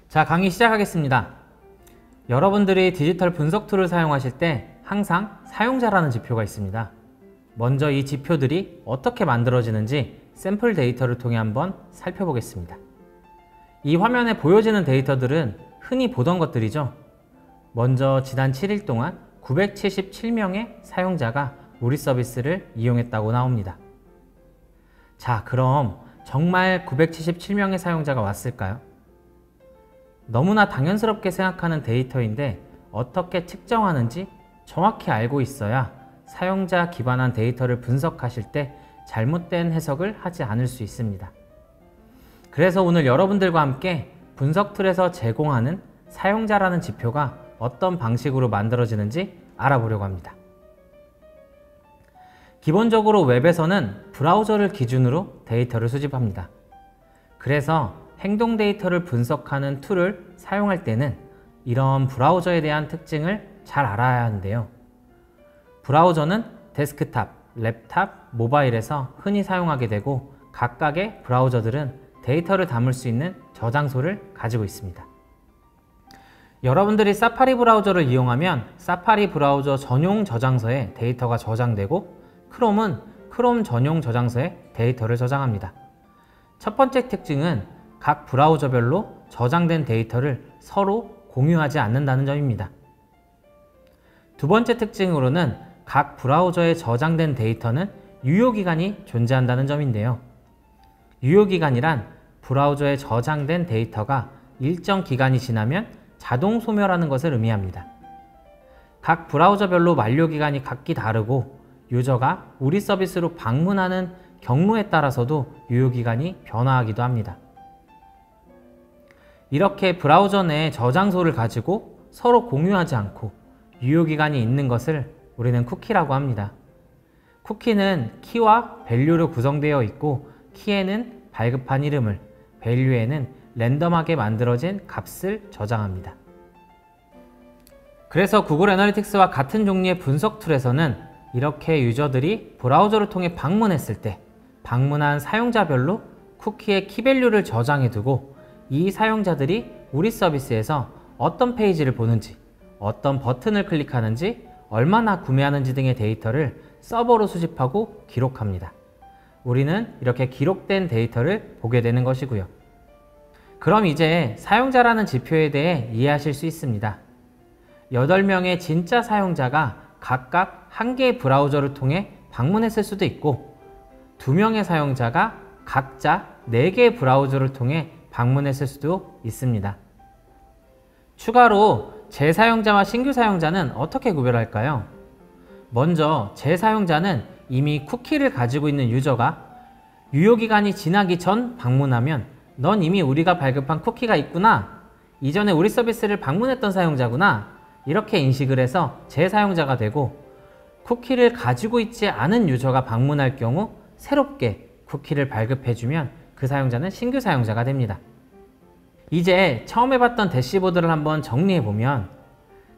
자, 강의 시작하겠습니다. 여러분들이 디지털 분석 툴을 사용하실 때 항상 사용자라는 지표가 있습니다. 먼저 이 지표들이 어떻게 만들어지는지 샘플 데이터를 통해 한번 살펴보겠습니다. 이 화면에 보여지는 데이터들은 흔히 보던 것들이죠. 먼저 지난 7일 동안 977명의 사용자가 우리 서비스를 이용했다고 나옵니다. 자, 그럼 정말 977명의 사용자가 왔을까요? 너무나 당연스럽게 생각하는 데이터인데 어떻게 측정하는지 정확히 알고 있어야 사용자 기반한 데이터를 분석하실 때 잘못된 해석을 하지 않을 수 있습니다. 그래서 오늘 여러분들과 함께 분석 툴에서 제공하는 사용자라는 지표가 어떤 방식으로 만들어지는지 알아보려고 합니다. 기본적으로 웹에서는 브라우저를 기준으로 데이터를 수집합니다. 그래서 행동 데이터를 분석하는 툴을 사용할 때는 이런 브라우저에 대한 특징을 잘 알아야 하는데요. 브라우저는 데스크탑, 랩탑, 모바일에서 흔히 사용하게 되고 각각의 브라우저들은 데이터를 담을 수 있는 저장소를 가지고 있습니다. 여러분들이 사파리 브라우저를 이용하면 사파리 브라우저 전용 저장소에 데이터가 저장되고 크롬은 크롬 전용 저장소에 데이터를 저장합니다. 첫 번째 특징은 각 브라우저별로 저장된 데이터를 서로 공유하지 않는다는 점입니다. 두 번째 특징으로는 각 브라우저에 저장된 데이터는 유효기간이 존재한다는 점인데요. 유효기간이란 브라우저에 저장된 데이터가 일정 기간이 지나면 자동 소멸하는 것을 의미합니다. 각 브라우저별로 만료기간이 각기 다르고 유저가 우리 서비스로 방문하는 경로에 따라서도 유효기간이 변화하기도 합니다. 이렇게 브라우저 내 저장소를 가지고 서로 공유하지 않고 유효기간이 있는 것을 우리는 쿠키라고 합니다. 쿠키는 키와 밸류로 구성되어 있고 키에는 발급한 이름을, 밸류에는 랜덤하게 만들어진 값을 저장합니다. 그래서 구글 애널리틱스와 같은 종류의 분석 툴에서는 이렇게 유저들이 브라우저를 통해 방문했을 때 방문한 사용자별로 쿠키의 키밸류를 저장해 두고 이 사용자들이 우리 서비스에서 어떤 페이지를 보는지, 어떤 버튼을 클릭하는지, 얼마나 구매하는지 등의 데이터를 서버로 수집하고 기록합니다. 우리는 이렇게 기록된 데이터를 보게 되는 것이고요. 그럼 이제 사용자라는 지표에 대해 이해하실 수 있습니다. 8명의 진짜 사용자가 각각 한 개의 브라우저를 통해 방문했을 수도 있고 2명의 사용자가 각자 4개의 브라우저를 통해 방문했을 수도 있습니다. 추가로 재사용자와 신규 사용자는 어떻게 구별할까요? 먼저 재사용자는 이미 쿠키를 가지고 있는 유저가 유효기간이 지나기 전 방문하면 넌 이미 우리가 발급한 쿠키가 있구나, 이전에 우리 서비스를 방문했던 사용자구나, 이렇게 인식을 해서 재사용자가 되고 쿠키를 가지고 있지 않은 유저가 방문할 경우 새롭게 쿠키를 발급해주면 그 사용자는 신규 사용자가 됩니다. 이제 처음 해봤던 대시보드를 한번 정리해보면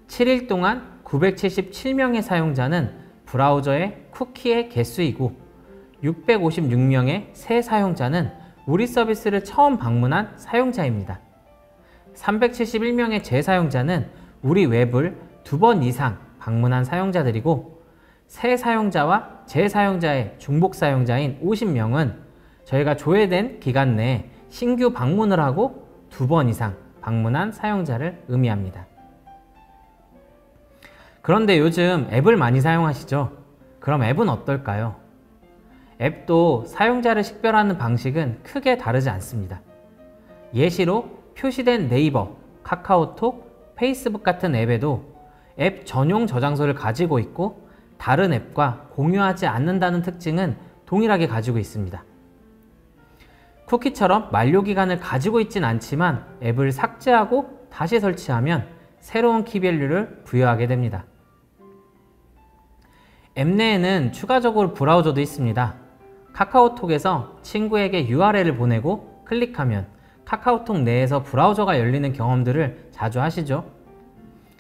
7일 동안 977명의 사용자는 브라우저의 쿠키의 개수이고 656명의 새 사용자는 우리 서비스를 처음 방문한 사용자입니다. 371명의 재사용자는 우리 웹을 2번 이상 방문한 사용자들이고 새 사용자와 재사용자의 중복 사용자인 50명은 저희가 조회된 기간 내에 신규 방문을 하고 2번 이상 방문한 사용자를 의미합니다. 그런데 요즘 앱을 많이 사용하시죠? 그럼 앱은 어떨까요? 앱도 사용자를 식별하는 방식은 크게 다르지 않습니다. 예시로 표시된 네이버, 카카오톡, 페이스북 같은 앱에도 앱 전용 저장소를 가지고 있고 다른 앱과 공유하지 않는다는 특징은 동일하게 가지고 있습니다. 쿠키처럼 만료기간을 가지고 있진 않지만 앱을 삭제하고 다시 설치하면 새로운 키밸류를 부여하게 됩니다. 앱 내에는 추가적으로 브라우저도 있습니다. 카카오톡에서 친구에게 URL을 보내고 클릭하면 카카오톡 내에서 브라우저가 열리는 경험들을 자주 하시죠?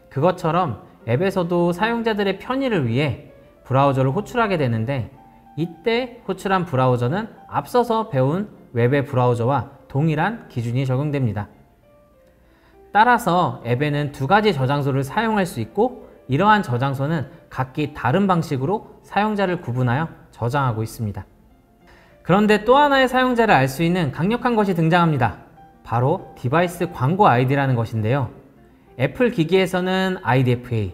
그것처럼 앱에서도 사용자들의 편의를 위해 브라우저를 호출하게 되는데 이때 호출한 브라우저는 앞서서 배운 웹의 브라우저와 동일한 기준이 적용됩니다. 따라서 앱에는 두 가지 저장소를 사용할 수 있고 이러한 저장소는 각기 다른 방식으로 사용자를 구분하여 저장하고 있습니다. 그런데 또 하나의 사용자를 알 수 있는 강력한 것이 등장합니다. 바로 디바이스 광고 아이디라는 것인데요. 애플 기기에서는 IDFA,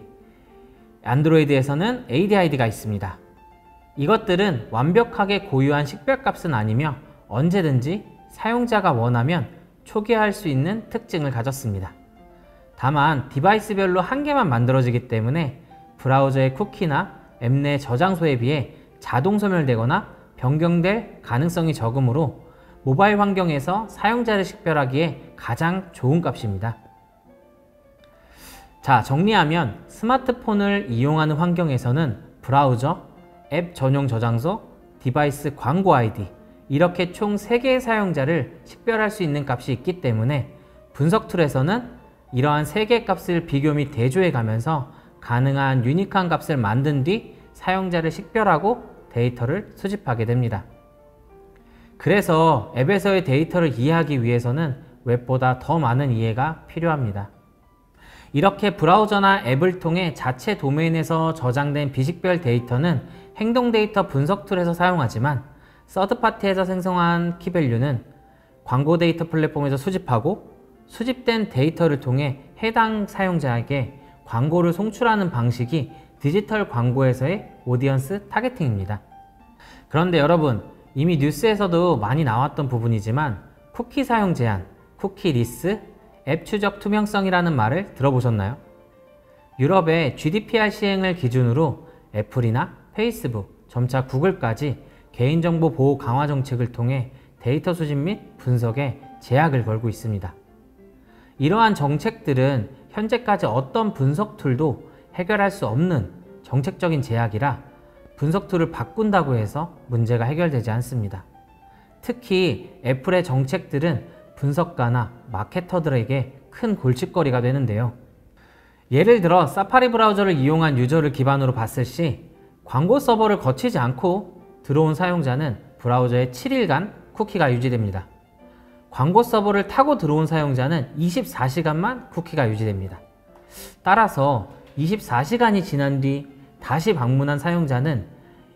안드로이드에서는 ADID가 있습니다. 이것들은 완벽하게 고유한 식별값은 아니며 언제든지 사용자가 원하면 초기화할 수 있는 특징을 가졌습니다. 다만 디바이스별로 한 개만 만들어지기 때문에 브라우저의 쿠키나 앱 내 저장소에 비해 자동 소멸되거나 변경될 가능성이 적으므로 모바일 환경에서 사용자를 식별하기에 가장 좋은 값입니다. 자, 정리하면 스마트폰을 이용하는 환경에서는 브라우저, 앱 전용 저장소, 디바이스 광고 아이디 이렇게 총 3개의 사용자를 식별할 수 있는 값이 있기 때문에 분석 툴에서는 이러한 3개의 값을 비교 및 대조해 가면서 가능한 유니크한 값을 만든 뒤 사용자를 식별하고 데이터를 수집하게 됩니다. 그래서 앱에서의 데이터를 이해하기 위해서는 웹보다 더 많은 이해가 필요합니다. 이렇게 브라우저나 앱을 통해 자체 도메인에서 저장된 비식별 데이터는 행동 데이터 분석 툴에서 사용하지만 서드파티에서 생성한 키밸류는 광고 데이터 플랫폼에서 수집하고 수집된 데이터를 통해 해당 사용자에게 광고를 송출하는 방식이 디지털 광고에서의 오디언스 타겟팅입니다. 그런데 여러분, 이미 뉴스에서도 많이 나왔던 부분이지만 쿠키 사용 제한, 쿠키 리스, 앱 추적 투명성이라는 말을 들어보셨나요? 유럽의 GDPR 시행을 기준으로 애플이나 페이스북, 점차 구글까지 개인정보 보호 강화 정책을 통해 데이터 수집 및 분석에 제약을 걸고 있습니다. 이러한 정책들은 현재까지 어떤 분석 툴도 해결할 수 없는 정책적인 제약이라 분석 툴을 바꾼다고 해서 문제가 해결되지 않습니다. 특히 애플의 정책들은 분석가나 마케터들에게 큰 골칫거리가 되는데요. 예를 들어 사파리 브라우저를 이용한 유저를 기반으로 봤을 시 광고 서버를 거치지 않고 들어온 사용자는 브라우저에 7일간 쿠키가 유지됩니다. 광고 서버를 타고 들어온 사용자는 24시간만 쿠키가 유지됩니다. 따라서 24시간이 지난 뒤 다시 방문한 사용자는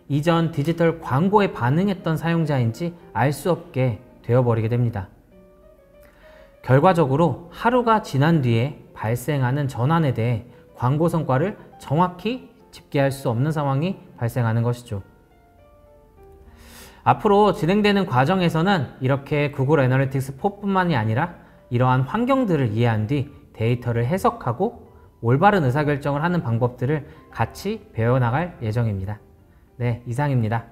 이전 디지털 광고에 반응했던 사용자인지 알 수 없게 되어버리게 됩니다. 결과적으로 하루가 지난 뒤에 발생하는 전환에 대해 광고 성과를 정확히 집계할 수 없는 상황이 발생하는 것이죠. 앞으로 진행되는 과정에서는 이렇게 구글 애널리틱스 4뿐만이 아니라 이러한 환경들을 이해한 뒤 데이터를 해석하고 올바른 의사결정을 하는 방법들을 같이 배워나갈 예정입니다. 네, 이상입니다.